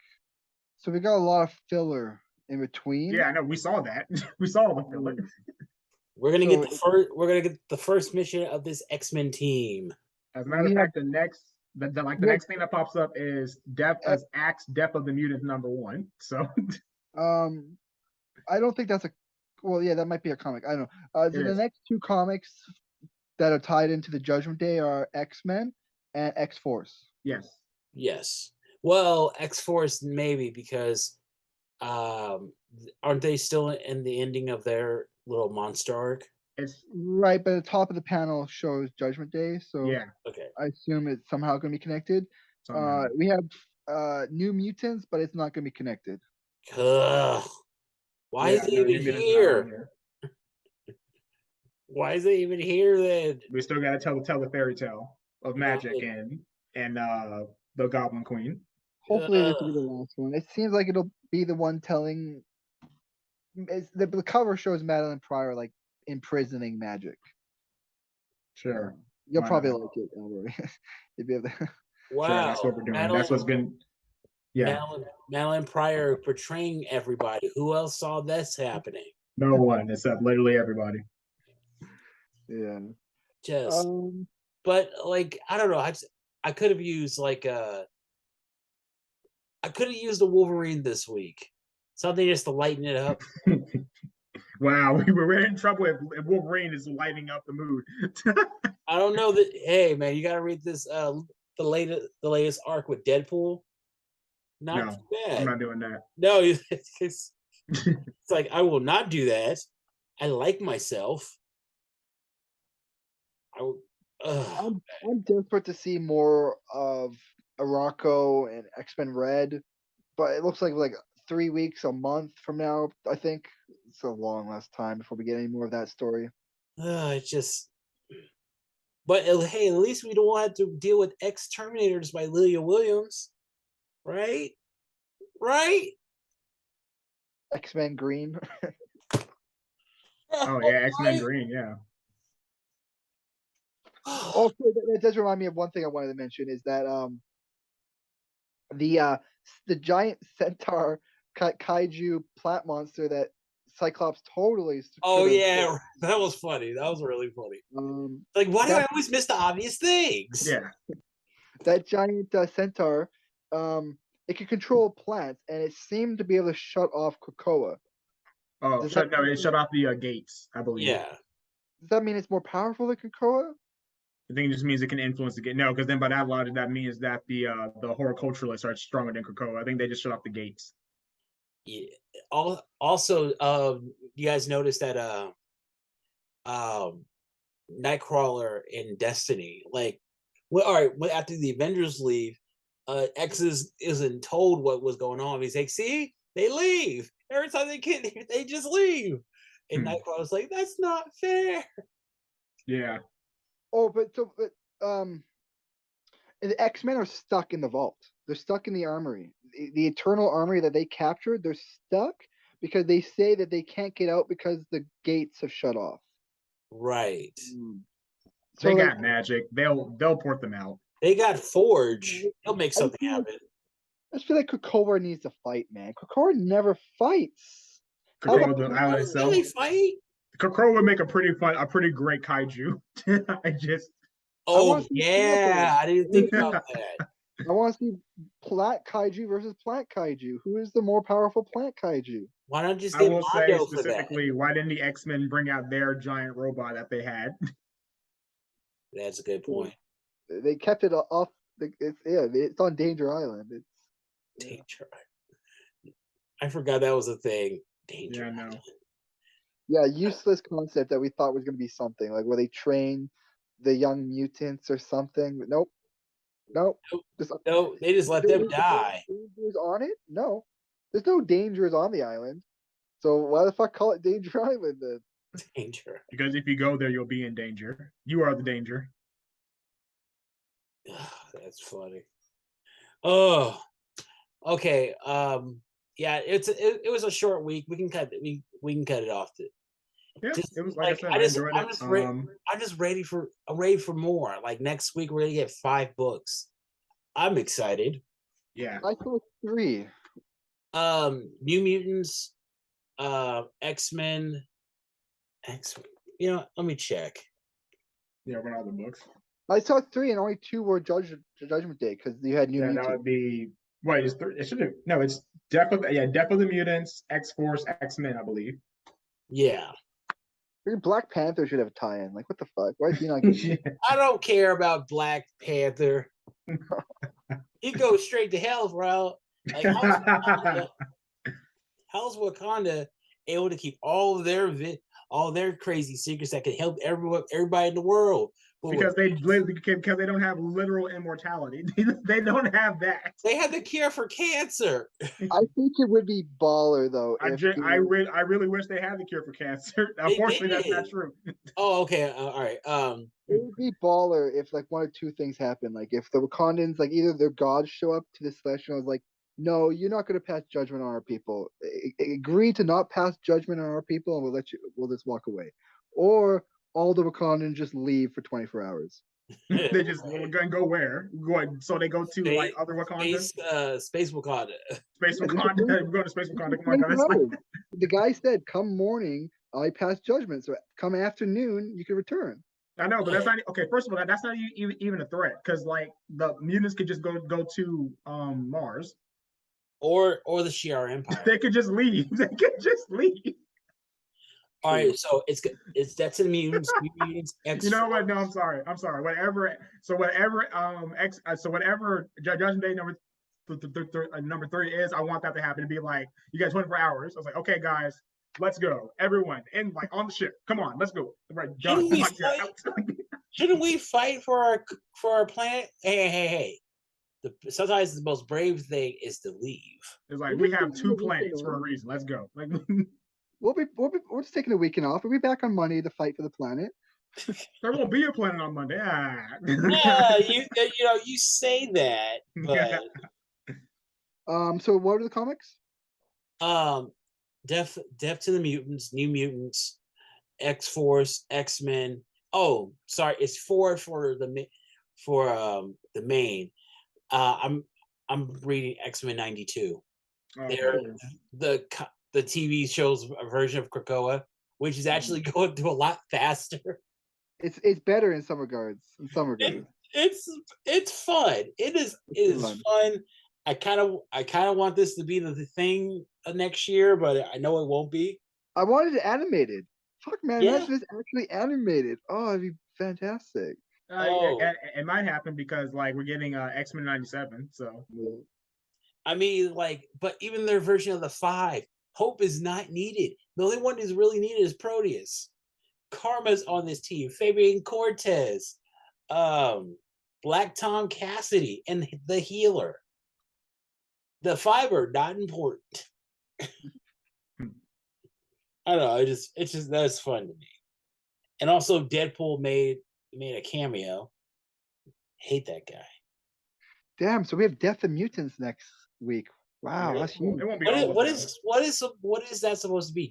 so we got a lot of filler in between. Yeah, I know. We saw that. We saw the filler. We're gonna get the first mission of this X-Men team. As a matter of fact, the next thing that pops up is Death of the Mutants #1. So I don't think that's that might be a comic. I don't know. The next 2 comics that are tied into the Judgment Day are X-Men and X-Force. Yes. Well, X-Force maybe because aren't they still in the ending of their little monster arc? It's right, but the top of the panel shows Judgment Day, so yeah. Okay. I assume it's somehow going to be connected. We have New Mutants, but it's not going to be connected. Why is it even here? Why is it even here then? We still got to tell the fairy tale of magic and the Goblin Queen. Hopefully this will be the last one. It seems like it'll be the one telling. The cover shows Madeline Pryor like imprisoning magic. Sure. You'll probably like it, Albert. You'll be able to. Wow. Sure, that's what we're doing. That's what's been. Yeah. Madeline Pryor portraying everybody. Who else saw this happening? No one except literally everybody. Yeah. Just. But like I don't know. I could have used I could have used the Wolverine this week. Something just to lighten it up. Wow, we're in trouble if Wolverine is lighting up the mood. I don't know that. Hey, man, you got to read this. The latest arc with Deadpool. Not too bad. I'm not doing that. No, it's like I will not do that. I like myself. I'm desperate to see more of Araco and X-Men Red, but it looks like 3 weeks, a month from now. I think it's a long last time before we get any more of that story. It's just. But hey, at least we don't have to deal with X-Terminators by Leah Williams, right? Right? X-Men Green. Oh yeah, X-Men Green, yeah. Also, that does remind me of one thing I wanted to mention is that the giant centaur kaiju plant monster that Cyclops totally. Oh yeah, that was funny. That was really funny. Like, why do I always miss the obvious things? Yeah. That giant centaur, it can control plants, and it seemed to be able to shut off Krakoa. Oh, it shut off the gates, I believe. Yeah. Does that mean it's more powerful than Krakoa? I think it just means it can influence the gate. No, because then by that logic, that means that the horticulturalists are stronger than Krakoa. I think they just shut off the gates. Yeah. Also, you guys noticed that Nightcrawler in Destiny, like, well, all right, well, after the Avengers leave, X isn't told what was going on. He's like, see, they leave every time they can, they just leave, and Nightcrawler's like, that's not fair. Yeah. Oh, but the X-Men are stuck in the vault. They're stuck in the armory. The Eternal Armory that they captured, they're stuck because they say that they can't get out because the gates have shut off. Right. So they got magic. They'll port them out. They got Forge. He'll make something happen. I just feel like Krakoa needs to fight, man. Krakoa never fights. Krakoa, the island itself. Really fight? Krakoa would make a pretty great kaiju. I didn't think about that. I want to see plant kaiju versus plant kaiju. Who is the more powerful plant kaiju? Why not just I will say specifically, why didn't the X-Men bring out their giant robot that they had? That's a good point. They kept it off. It's on Danger Island. Danger Island. I forgot that was a thing. Danger Island. Yeah, useless concept that we thought was going to be something like where they train the young mutants or something. Nope. No, they just let them die. Dangers on it? No, there's no dangers on the island. So why the fuck call it Danger Island then? Danger. Because if you go there, you'll be in danger. You are the danger. That's funny. Oh, okay. Yeah, it was a short week. We can cut it off. Yeah, it was like I said. I'm just ready for more. Like next week, we're gonna get 5 books. I'm excited. Yeah, I thought 3. New Mutants, X-Men. You know, let me check. Yeah, what are the books? I saw 3 and only 2 were Judgment Day because you had New Mutants. That would be it should have no. It's Death of the Mutants, X-Force, X-Men, I believe. Yeah. Black Panther should have a tie-in. Like, what the fuck? Why is he not getting I don't care about Black Panther. He goes straight to hell, bro. Like, how's Wakanda able to keep all their crazy secrets that can help everybody in the world? Because they don't have literal immortality. They don't have that. They have the cure for cancer. I think it would be baller though. I really wish they had the cure for cancer. Unfortunately, that's not true. Oh, okay. All right. It would be baller if like one or two things happen. Like if the Wakandans, like either their gods show up to the Celestials, like, no, you're not going to pass judgment on our people. Agree to not pass judgment on our people, and we'll just walk away. Or all the Wakandans just leave for 24 hours. They just go where? So they go to like other Wakanda? Space Wakanda. Space Wakanda. We're going to Space Wakanda. Come on, guys. The guy said, come morning, I pass judgment. So come afternoon, you can return. I know, but that's not okay. First of all, that's not even a threat because like the mutants could just go to Mars, or the Shi'ar Empire. They could just leave. They could just leave. All right, so it's that's in mutants. You know what? No, I'm sorry. Whatever. So whatever Judgment Day number 3 is, I want that to happen. To be like, you got 24 hours. I was like, okay, guys, let's go, everyone, and like on the ship. Come on, let's go. Right, done. Shouldn't we fight for our planet? Hey. Sometimes the most brave thing is to leave. It's like we have 2 planets for a reason. Let's go. Like. We're just taking a weekend off. We'll be back on Monday to fight for the planet. There won't be a planet on Monday. Yeah, you say that, but So what are the comics? Death to the Mutants, New Mutants, X-Force, X-Men. Oh, sorry, it's 4 for the main. I'm reading X-Men 92. They're the TV show's version of Krakoa, which is actually going to a lot faster. It's better in some regards. It's fun. It is fun. I kind of want this to be the thing next year, but I know it won't be. I wanted it animated. Fuck man, imagine this actually animated. Oh, it'd be fantastic. It might happen because like we're getting X-Men 97. So I mean, like, but even their version of the Five, Hope is not needed. The only one who's really needed is Proteus. Karma's on this team. Fabian Cortez, Black Tom Cassidy, and the Healer. The Five are not important. I don't know. It's just that's fun to me. And also, Deadpool made a cameo. Hate that guy. Damn, so we have Death of Mutants next week. Wow, Yeah, that's huge. it won't be What all is, of what them. is what is that supposed to be?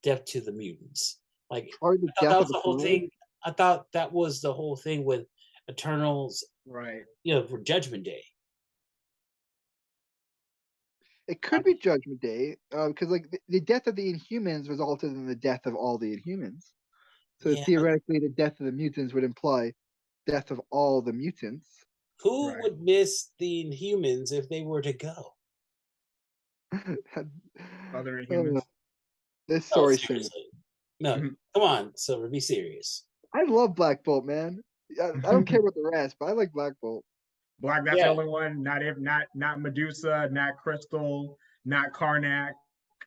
Death to the mutants. Like Or the I thought death that of was the the whole Flash. thing. I thought that was the whole thing with Eternals. Right. You know, for Judgment Day. It could be Judgment Day, because like the death of the Inhumans resulted in the death of all the Inhumans. So Yeah. theoretically, the death of the mutants would imply death of all the mutants. Who Right. would miss the Inhumans if they were to go? Other Inhumans. This Oh, story shit. seriously. No, Mhm. come on, Silver, be serious. I love Black Bolt, man. I don't care about the rest, but I like Black Bolt. Black, that's the Yeah. only one. Not Medusa, not Crystal, not Karnak,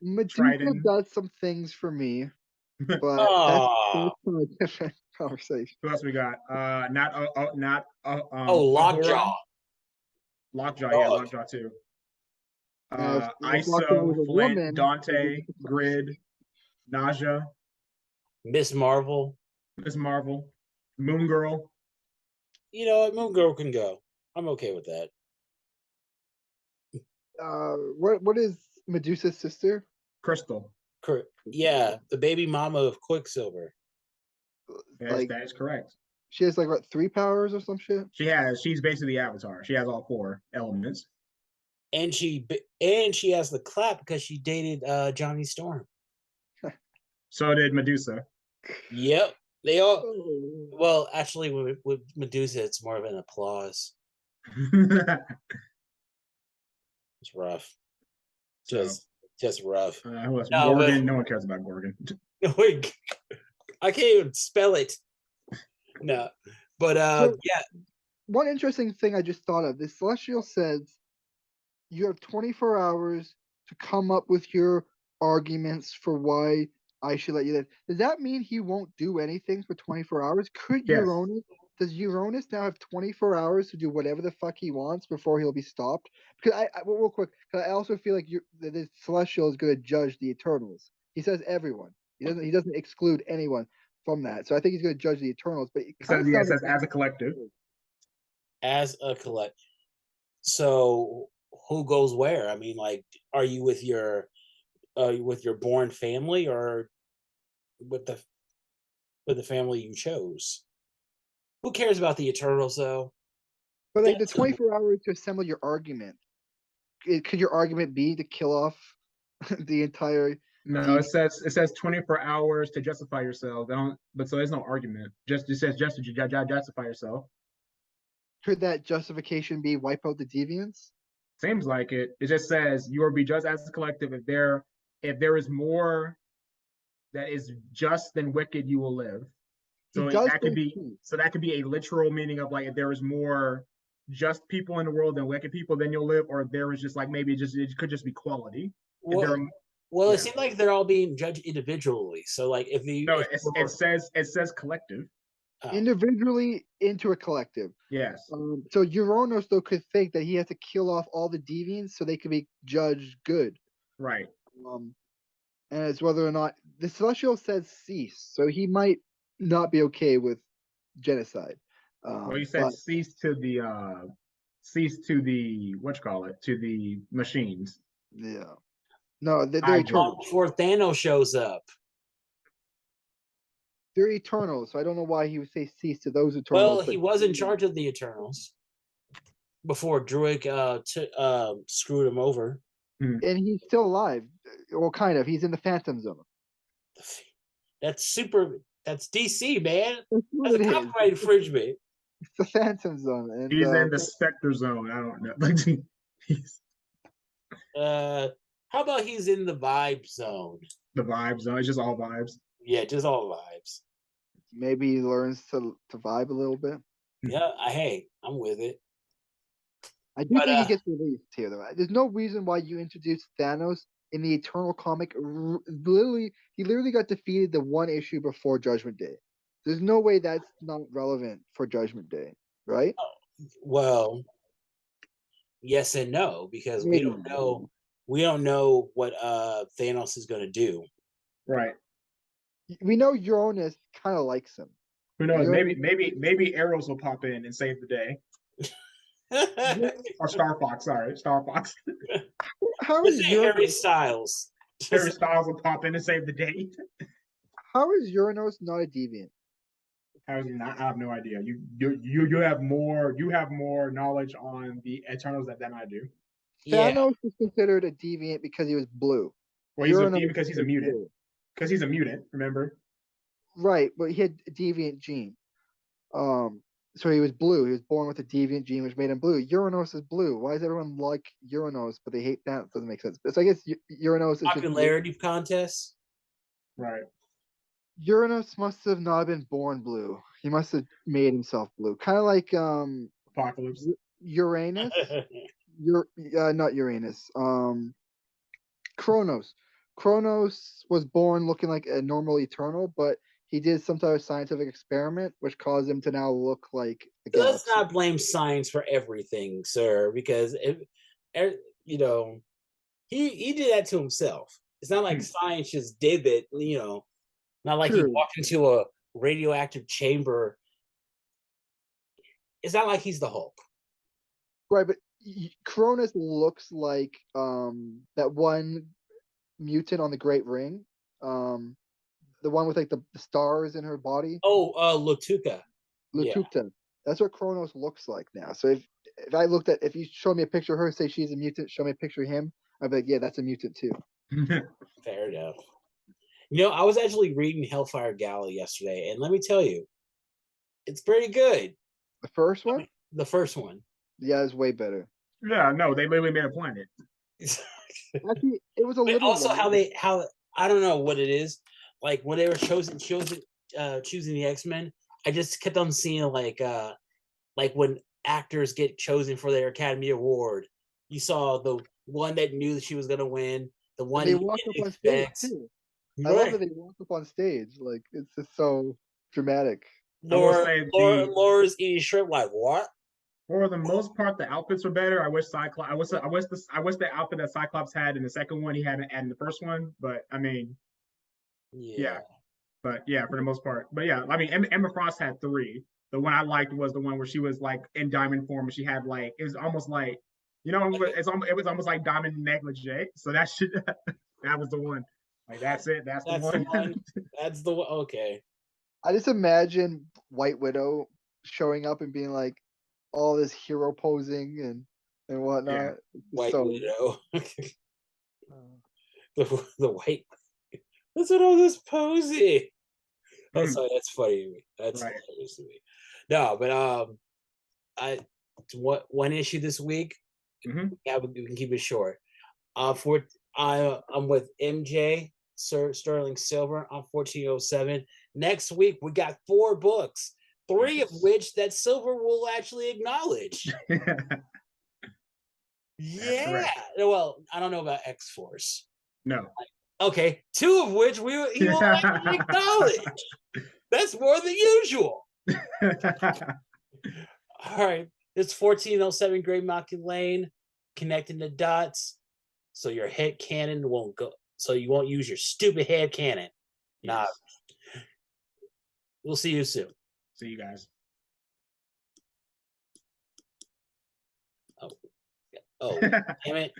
Medusa Triton. does some things for me, but that's Oh, a different conversation. Who else we got? Not Lockjaw. Ahura. Lockjaw, yeah, Dog. Lockjaw too. If Lockjaw was ISO, a Flint, woman, Dante, Grid, Naja, Miss Marvel. Miss Marvel, Moon Girl. You know what? Moon Girl can go. I'm okay with that. what is Medusa's sister? Crystal. Yeah, the baby mama of Quicksilver. Like That is correct. she has like what 3 powers or some shit. She's basically the Avatar. She has all 4 elements. And she has the clap because she dated Johnny Storm. So did Medusa. Yep. They all Oh. well, actually with Medusa, it's more of an applause. It's rough. Just rough. Who else? No, Gorgon. No one cares about Gorgon. Wait, I can't even spell it. No. But So- yeah. One interesting thing I just thought of: the Celestial says you have 24 hours to come up with your arguments for why I should let you live. Does that mean he won't do anything for 24 hours? Could Yes. does Uranus now have 24 hours to do whatever the fuck he wants before he'll be stopped? Because real quick, 'cause I also feel like the Celestial is going to judge the Eternals. He says everyone. He doesn't exclude anyone from that. So I think he's going to judge the Eternals. But it kind of It sounds says as a collective. As a collect. So who goes where? I mean, like, are you with your born family or with the family you chose? Who cares about the Eternals though? But like the 24 hours to assemble your argument. Could your argument be to kill off the entire? No, it says 24 hours to justify yourself. But so there's no argument. It says just to justify yourself. Could that justification be wipe out the deviants? Seems like it. It just says you will be judged as a collective. If there is more that is just than wicked, you will live. So that could be a literal meaning of like if there is more just people in the world than wicked people, then you'll live, or if there was just like maybe it could just be quality. Well, it seems like they're all being judged individually. So like if it says collective. Individually into a collective. Yes. So Uranus though could think that he has to kill off all the deviants so they can be judged good. Right. And it's whether or not the Celestial says cease, so he might not be okay with genocide. Well, you said cease to the to the machines. Yeah. No, they're eternal. Before Thanos shows up. They're eternal, so I don't know why he would say cease to those Eternals. Well, he was in charge of the Eternals before Druig screwed him over. And he's still alive. Well, kind of. He's in the Phantom Zone. That's DC, man. That's a copyright infringement. It's the Phantom Zone. And, he's in the Spectre Zone. I don't know. How about he's in the Vibe Zone? The Vibe Zone. It's just all vibes. Yeah, just all vibes. Maybe he learns to vibe a little bit. Yeah, hey, I'm with it. I do But think he gets released here, though. There's no reason why you introduce Thanos in the Eternal comic. He literally got defeated the one issue before Judgment Day. There's no way that's not relevant for Judgment Day, right? well, yes and no, because we Maybe. don't know. We don't know what Thanos is going to do. Right. We know Uranus kind of likes him. Who knows? Uranus- Maybe Arrows will pop in and save the day. Or Star Fox. Sorry, Star Fox. How Let's is say Harry Uranus? Styles. Harry Styles will pop in and save the day. How is Uranus not a deviant? How is he not? I have no idea. You have more knowledge on the Eternals than I do. Yeah. Thanos is considered a deviant because he was blue. Well, he's a Uranus deviant because he's a is mutant. blue. Because he's a mutant, remember? Right, but he had a deviant gene. So he was blue. He was born with a deviant gene, which made him blue. Uranus is blue. Why does everyone like Uranus, but they hate that? Doesn't make sense. So I guess Uranus is just blue. Popularity contest. Right. Uranus must have not been born blue. He must have made himself blue. Kind of like Apocalypse. Uranus. Not Uranus. Kronos. Kronos was born looking like a normal Eternal, but he did some type of scientific experiment which caused him to now look like a Let's galaxy. not blame science for everything, sir, because you know, he did that to himself. It's not like science just did it, you know. Not like he True. walked into a radioactive chamber. It's not like he's the Hulk. Right, but Cronus looks like that one mutant on the Great Ring. The one with like the stars in her body. Oh, Latuka. Yeah. Latuta. That's what Kronos looks like now. So if you show me a picture of her, say she's a mutant, show me a picture of him, I'd be like, yeah, that's a mutant too. Fair enough. You know, I was actually reading Hellfire Gala yesterday, and let me tell you, it's pretty good. The first one? The first one. Yeah, it's way better. Yeah, no, they literally made a planet. Actually, it was a But little. also, how I don't know what it is. Like when they were choosing the X-Men, I just kept on seeing like when actors get chosen for their Academy Award. You saw the one that knew that she was gonna win, the one they you walk didn't up on stage expect. too. I Right. love that they walk up on stage. Like it's just so dramatic. Laura's eating shrimp. Like what? For the most part, the outfits were better. I wish the outfit that Cyclops had in the second one he had in the first one. But I mean, yeah. But yeah, for the most part. But yeah, I mean, Emma Frost had three. The one I liked was the one where she was like in diamond form, and she had like it was almost like, you know, it was almost like diamond negligee. So that should that was the one. Like that's it. That's the one. That's the one. Okay. I just imagine White Widow showing up and being like all this hero posing and whatnot. Yeah. White Widow. the white. What's with all this posing? Oh, sorry, that's funny to me. That's hilarious to me. No, but one issue this week. Yeah, we can keep it short. I'm with MJ Sterling Silver on 1407. Next week we got 4 books, 3 of which that Silver will actually acknowledge. Yeah. Well, I don't know about X-Force. No. Okay, 2 of which he will actually acknowledge. That's more than usual. All right. It's 1407 Great Mountain Lane, connecting the dots so your head cannon won't go. So you won't use your stupid head cannon. Nah. We'll see you soon. See you guys. Oh, damn it.